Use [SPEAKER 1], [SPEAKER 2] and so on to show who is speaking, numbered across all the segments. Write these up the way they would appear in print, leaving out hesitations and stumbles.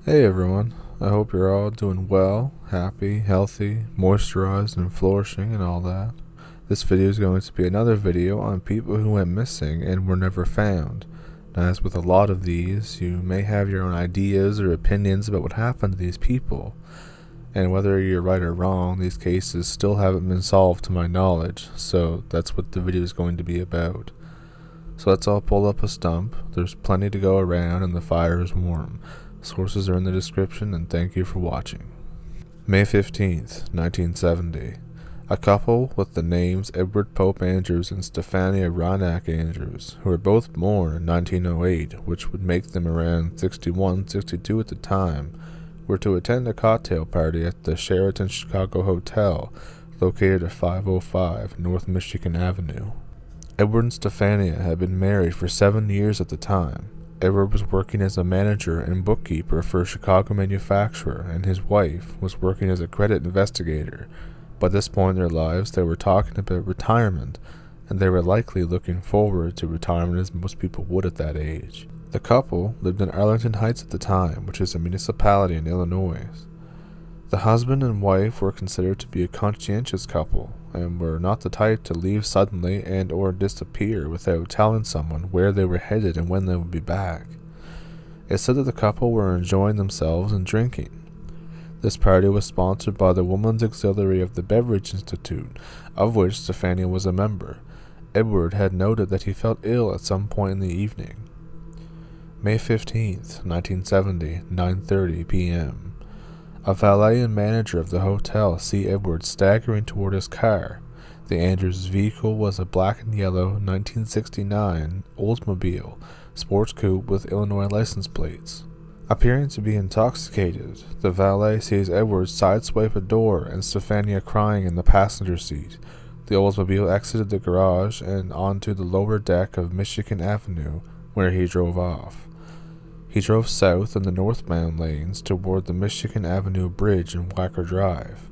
[SPEAKER 1] Hey everyone, I hope you're all doing well, happy, healthy, moisturized, and flourishing and all that. This video is going to be another video on people who went missing and were never found. Now, as with a lot of these, you may have your own ideas or opinions about what happened to these people. And whether you're right or wrong, these cases still haven't been solved to my knowledge, so that's what the video is going to be about. So let's all pull up a stump. There's plenty to go around and the fire is warm. Sources are in the description, and thank you for watching. May 15th, 1970. A couple with the names Edward Pope Andrews and Stephania Andrews, who were both born in 1908, which would make them around 61, 62 at the time, were to attend a cocktail party at the Sheraton Chicago Hotel, located at 505 North Michigan Avenue. Edward and Stephania had been married for 7 years at the time. Edward was working as a manager and bookkeeper for a Chicago manufacturer, and his wife was working as a credit investigator. By this point in their lives, they were talking about retirement, and they were likely looking forward to retirement as most people would at that age. The couple lived in Arlington Heights at the time, which is a municipality in Illinois. The husband and wife were considered to be a conscientious couple, and were not the type to leave suddenly and or disappear without telling someone where they were headed and when they would be back. It said that the couple were enjoying themselves and drinking. This party was sponsored by the Women's Auxiliary of the Beverage Institute, of which Stephania was a member. Edward had noted that he felt ill at some point in the evening. May 15th, 1970, 9:30 p.m. A valet and manager of the hotel see Edward staggering toward his car. The Andrews' vehicle was a black and yellow 1969 Oldsmobile sports coupe with Illinois license plates. Appearing to be intoxicated, the valet sees Edward sideswipe a door and Stephania crying in the passenger seat. The Oldsmobile exited the garage and onto the lower deck of Michigan Avenue, where he drove off. He drove south in the northbound lanes toward the Michigan Avenue Bridge and Wacker Drive.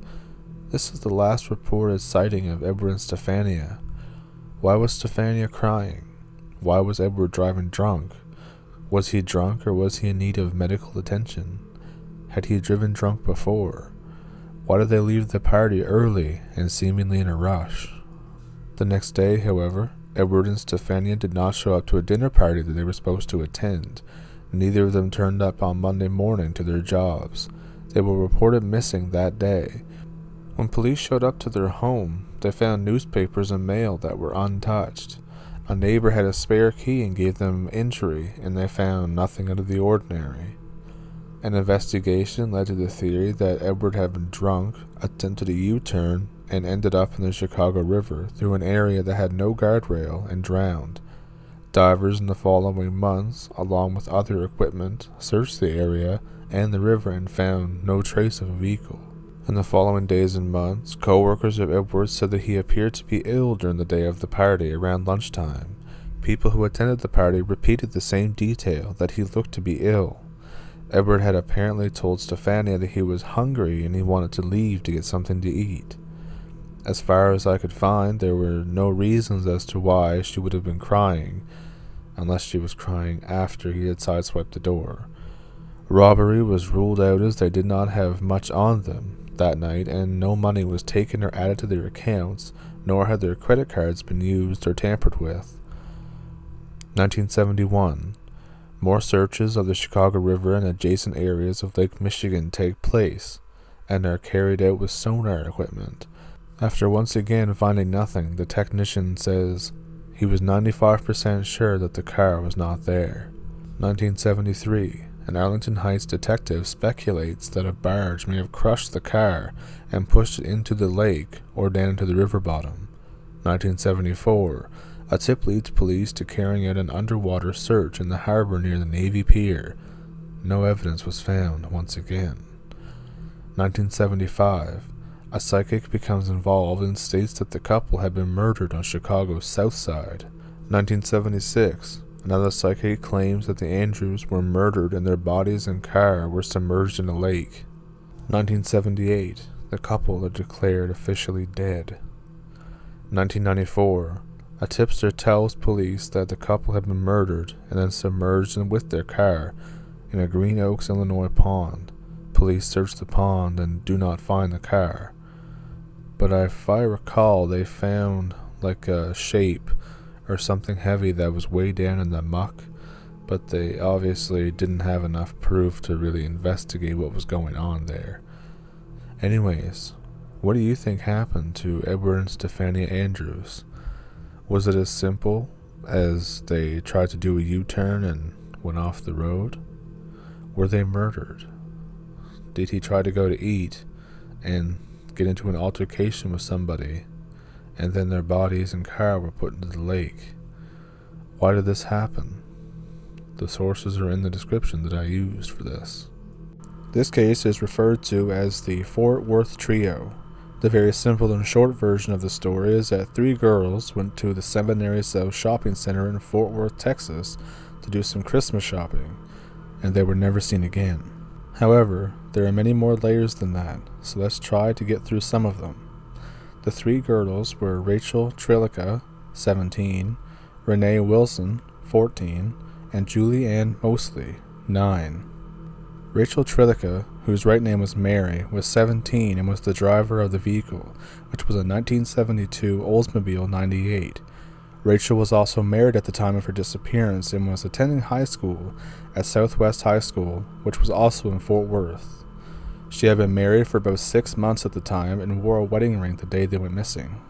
[SPEAKER 1] This is the last reported sighting of Edward and Stephania. Why was Stephania crying? Why was Edward driving drunk? Was he drunk or was he in need of medical attention? Had he driven drunk before? Why did they leave the party early and seemingly in a rush? The next day, however, Edward and Stephania did not show up to a dinner party that they were supposed to attend. Neither of them turned up on Monday morning to their jobs. They were reported missing that day. When police showed up to their home, they found newspapers and mail that were untouched. A neighbor had a spare key and gave them entry, and they found nothing out of the ordinary. An investigation led to the theory that Edward had been drunk, attempted a U-turn, and ended up in the Chicago River through an area that had no guardrail and drowned. Divers in the following months, along with other equipment, searched the area and the river and found no trace of a vehicle. In the following days and months, co-workers of Edward said that he appeared to be ill during the day of the party around lunchtime. People who attended the party repeated the same detail, that he looked to be ill. Edward had apparently told Stephania that he was hungry and he wanted to leave to get something to eat. As far as I could find, there were no reasons as to why she would have been crying, unless she was crying after he had sideswiped the door. Robbery was ruled out as they did not have much on them that night, and no money was taken or added to their accounts, nor had their credit cards been used or tampered with. 1971. More searches of the Chicago River and adjacent areas of Lake Michigan take place, and are carried out with sonar equipment. After once again finding nothing, the technician says he was 95% sure that the car was not there. 1973. An Arlington Heights detective speculates that a barge may have crushed the car and pushed it into the lake or down into the river bottom. 1974. A tip leads police to carrying out an underwater search in the harbor near the Navy Pier. No evidence was found once again. 1975. A psychic becomes involved and states that the couple had been murdered on Chicago's south side. 1976. Another psychic claims that the Andrews were murdered and their bodies and car were submerged in a lake. 1978. The couple are declared officially dead. 1994. A tipster tells police that the couple had been murdered and then submerged in with their car. in a Green Oaks, Illinois pond. Police search the pond and do not find the car. But if I recall, they found like a shape or something heavy that was way down in the muck, but they obviously didn't have enough proof to really investigate what was going on there. Anyways, what do you think happened to Edward and Stephania Andrews? Was it as simple as they tried to do a U-turn and went off the road? Were they murdered? Did he try to go to eat and get into an altercation with somebody, and then their bodies and car were put into the lake? Why did this happen? The sources are in the description that I used for this. This case is referred to as the Fort Worth Trio. The very simple and short version of the story is that 3 girls went to the Seminary South Shopping Center in Fort Worth, Texas to do some Christmas shopping, and they were never seen again. However, there are many more layers than that, so let's try to get through some of them. The 3 girls were Rachel Trillica, 17, Renee Wilson, 14, and Julie Ann Mosley, 9. Rachel Trillica, whose right name was Mary, was 17 and was the driver of the vehicle, which was a 1972 Oldsmobile 98. Rachel was also married at the time of her disappearance and was attending high school at Southwest High School, which was also in Fort Worth. She had been married for about 6 months at the time and wore a wedding ring the day they went missing.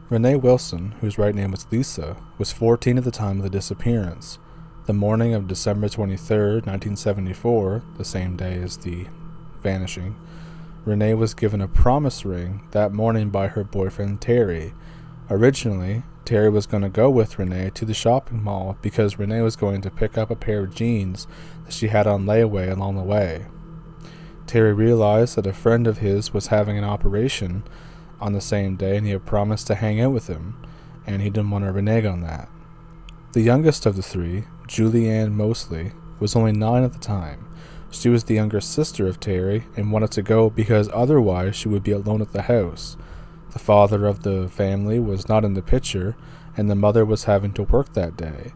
[SPEAKER 1] Renee Wilson, whose right name was Lisa, was 14 at the time of the disappearance. The morning of December 23, 1974, the same day as the vanishing, Renee was given a promise ring that morning by her boyfriend Terry. Originally, Terry was going to go with Renee to the shopping mall because Renee was going to pick up a pair of jeans that she had on layaway along the way. Terry realized that a friend of his was having an operation on the same day and he had promised to hang out with him, and he didn't want to renege on that. The youngest of the 3, Julie Ann Mosley, was only 9 at the time. She was the younger sister of Terry and wanted to go because otherwise she would be alone at the house. The father of the family was not in the picture, and the mother was having to work that day.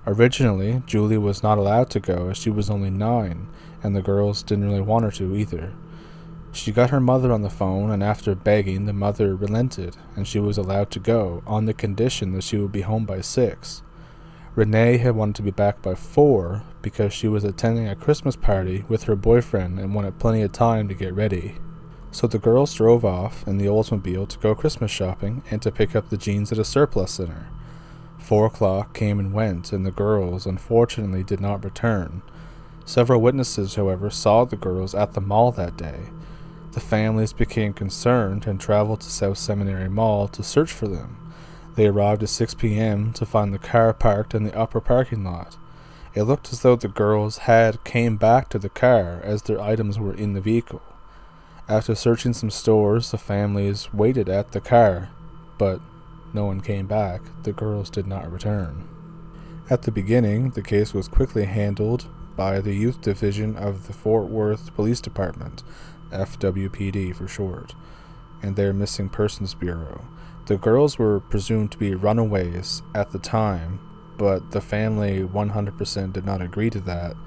[SPEAKER 1] Originally, Julie was not allowed to go as she was only 9, and the girls didn't really want her to either. She got her mother on the phone, and after begging, the mother relented, and she was allowed to go, on the condition that she would be home by 6. Renee had wanted to be back by 4 because she was attending a Christmas party with her boyfriend and wanted plenty of time to get ready. So the girls drove off in the Oldsmobile to go Christmas shopping and to pick up the jeans at a surplus center. 4 o'clock came and went, and the girls unfortunately did not return. Several witnesses, however, saw the girls at the mall that day. The families became concerned and traveled to South Seminary Mall to search for them. They arrived at 6 p.m. to find the car parked in the upper parking lot. It looked as though the girls had came back to the car as their items were in the vehicle. After searching some stores, the families waited at the car, but no one came back. The girls did not return. At the beginning, the case was quickly handled by the Youth Division of the Fort Worth Police Department, FWPD for short, and their Missing Persons Bureau. The girls were presumed to be runaways at the time, but the family 100% did not agree to that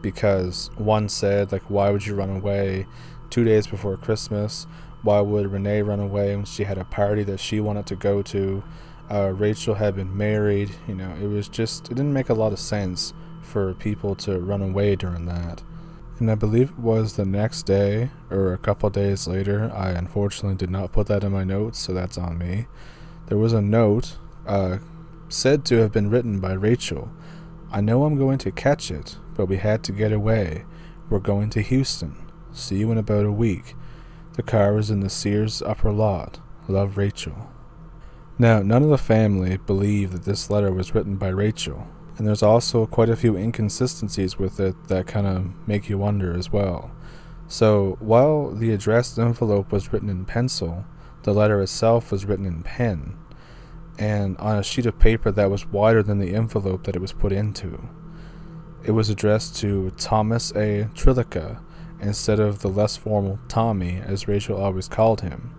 [SPEAKER 1] because one said, why would you run away 2 days before Christmas? Why would Renee run away when she had a party that she wanted to go to? Rachel had been married. It didn't make a lot of sense for people to run away during that. And I believe it was the next day or a couple days later. I unfortunately did not put that in my notes, so that's on me. There was a note said to have been written by Rachel. I know I'm going to catch it, but we had to get away. We're going to Houston. See you in about a week. The car was in the Sears upper lot. Love, Rachel. Now, none of the family believed that this letter was written by Rachel. And there's also quite a few inconsistencies with it that kind of make you wonder as well. So, while the addressed envelope was written in pencil, the letter itself was written in pen, and on a sheet of paper that was wider than the envelope that it was put into. It was addressed to Thomas A. Trillica, instead of the less formal Tommy, as Rachel always called him.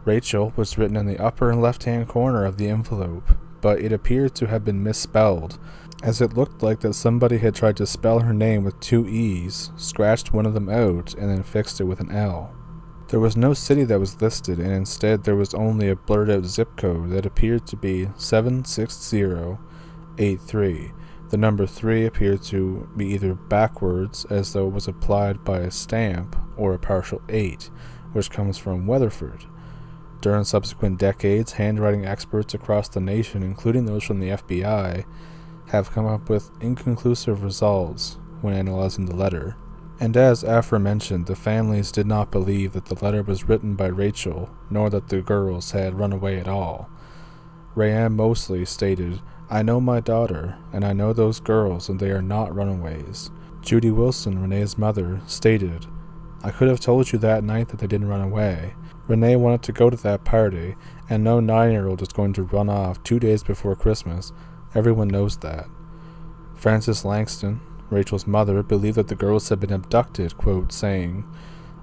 [SPEAKER 1] Rachel was written in the upper left-hand corner of the envelope, but it appeared to have been misspelled. as it looked like that somebody had tried to spell her name with 2 E's, scratched one of them out, and then fixed it with an L. There was no city that was listed, and instead there was only a blurred-out zip code that appeared to be 76083. The number 3 appeared to be either backwards, as though it was applied by a stamp, or a partial 8, which comes from Weatherford. During subsequent decades, handwriting experts across the nation, including those from the FBI, have come up with inconclusive results when analyzing the letter. And as aforementioned, the families did not believe that the letter was written by Rachel, nor that the girls had run away at all. Rayanne Mosley stated, "I know my daughter, and I know those girls, and they are not runaways." Judy Wilson, Renee's mother, stated, "I could have told you that night that they didn't run away. Renee wanted to go to that party, and no 9-year-old is going to run off 2 days before Christmas. Everyone knows that." Frances Langston, Rachel's mother, believed that the girls had been abducted, quote, saying,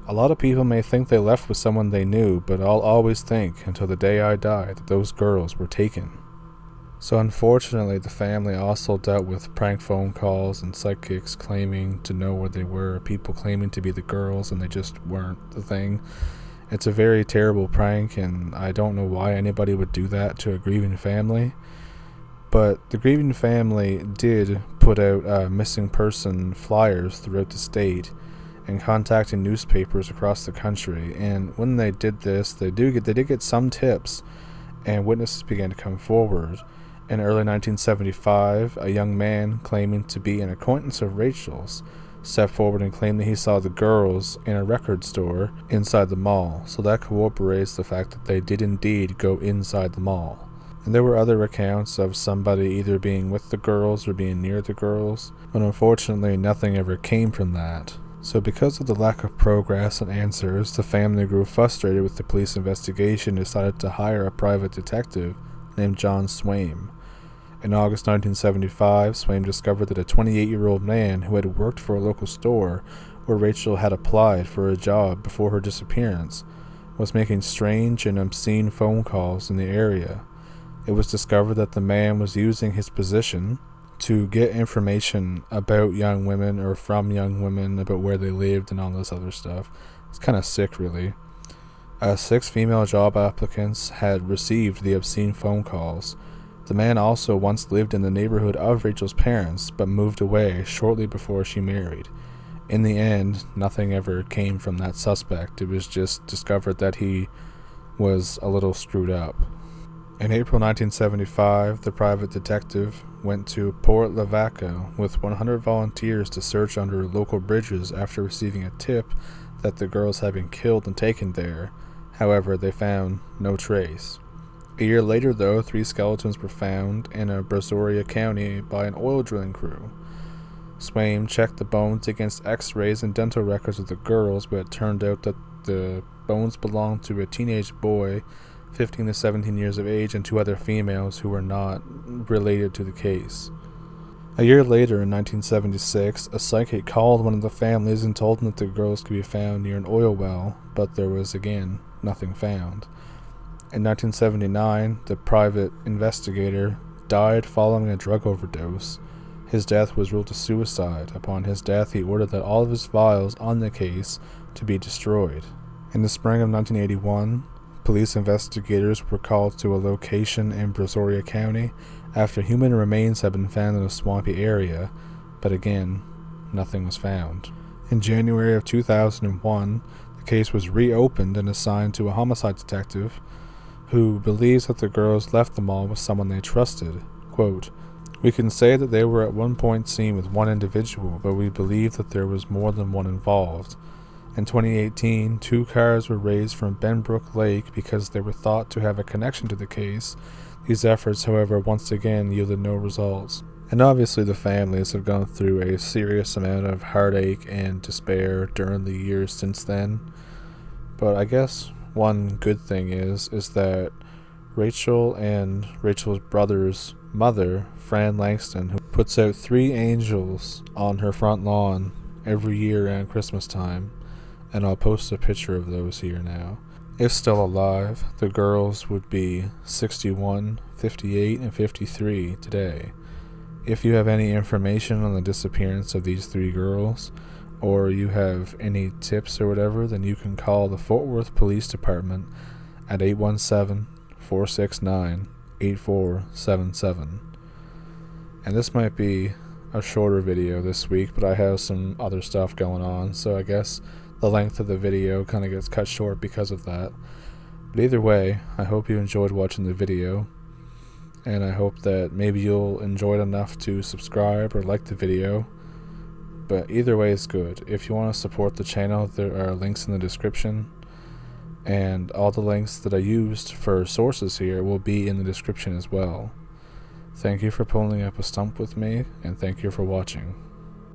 [SPEAKER 1] "A lot of people may think they left with someone they knew, but I'll always think, until the day I die, that those girls were taken." So unfortunately, the family also dealt with prank phone calls and psychics claiming to know where they were, people claiming to be the girls and they just weren't the thing. It's a very terrible prank, and I don't know why anybody would do that to a grieving family. But the grieving family did put out missing person flyers throughout the state and contacting newspapers across the country. And when they did this, they did get some tips, and witnesses began to come forward. In early 1975, a young man claiming to be an acquaintance of Rachel's stepped forward and claimed that he saw the girls in a record store inside the mall. So that corroborates the fact that they did indeed go inside the mall. And there were other accounts of somebody either being with the girls or being near the girls, but unfortunately nothing ever came from that. So because of the lack of progress and answers, the family grew frustrated with the police investigation and decided to hire a private detective named John Swaim. In August 1975, Swaim discovered that a 28-year-old man who had worked for a local store where Rachel had applied for a job before her disappearance was making strange and obscene phone calls in the area. It was discovered that the man was using his position to get information about young women or from young women, about where they lived and all this other stuff. It's kind of sick, really. 6 female job applicants had received the obscene phone calls. The man also once lived in the neighborhood of Rachel's parents, but moved away shortly before she married. In the end, nothing ever came from that suspect. It was just discovered that he was a little screwed up. In April 1975, the private detective went to Port Lavaca with 100 volunteers to search under local bridges after receiving a tip that the girls had been killed and taken there. However, they found no trace. A year later, though, 3 skeletons were found in Brazoria County by an oil drilling crew. Swaim checked the bones against x-rays and dental records of the girls, but it turned out that the bones belonged to a teenage boy 15 to 17 years of age, and 2 other females who were not related to the case. A year later, in 1976, a psychic called one of the families and told them that the girls could be found near an oil well, but there was, again, nothing found. In 1979, the private investigator died following a drug overdose. His death was ruled a suicide. Upon his death, he ordered that all of his files on the case to be destroyed. In the spring of 1981, police investigators were called to a location in Brazoria County after human remains had been found in a swampy area, but again, nothing was found. In January of 2001, the case was reopened and assigned to a homicide detective who believes that the girls left the mall with someone they trusted. Quote, "We can say that they were at one point seen with one individual, but we believe that there was more than one involved. In 2018, 2 cars were raised from Benbrook Lake because they were thought to have a connection to the case. These efforts, however, once again yielded no results." And obviously the families have gone through a serious amount of heartache and despair during the years since then. But I guess one good thing is that Rachel and Rachel's brother's mother, Fran Langston, who puts out 3 angels on her front lawn every year around Christmas time, and I'll post a picture of those here now. If still alive, the girls would be 61, 58, and 53 today. If you have any information on the disappearance of these 3 girls, or you have any tips or whatever, then you can call the Fort Worth Police Department at 817-469-8477. And this might be a shorter video this week, but I have some other stuff going on, so I guess the length of the video kind of gets cut short because of that. But either way, I hope you enjoyed watching the video, and I hope that maybe you'll enjoy it enough to subscribe or like the video. But either way is good. If you want to support the channel, there are links in the description, and all the links that I used for sources here will be in the description as well. Thank you for pulling up a stump with me, and thank you for watching.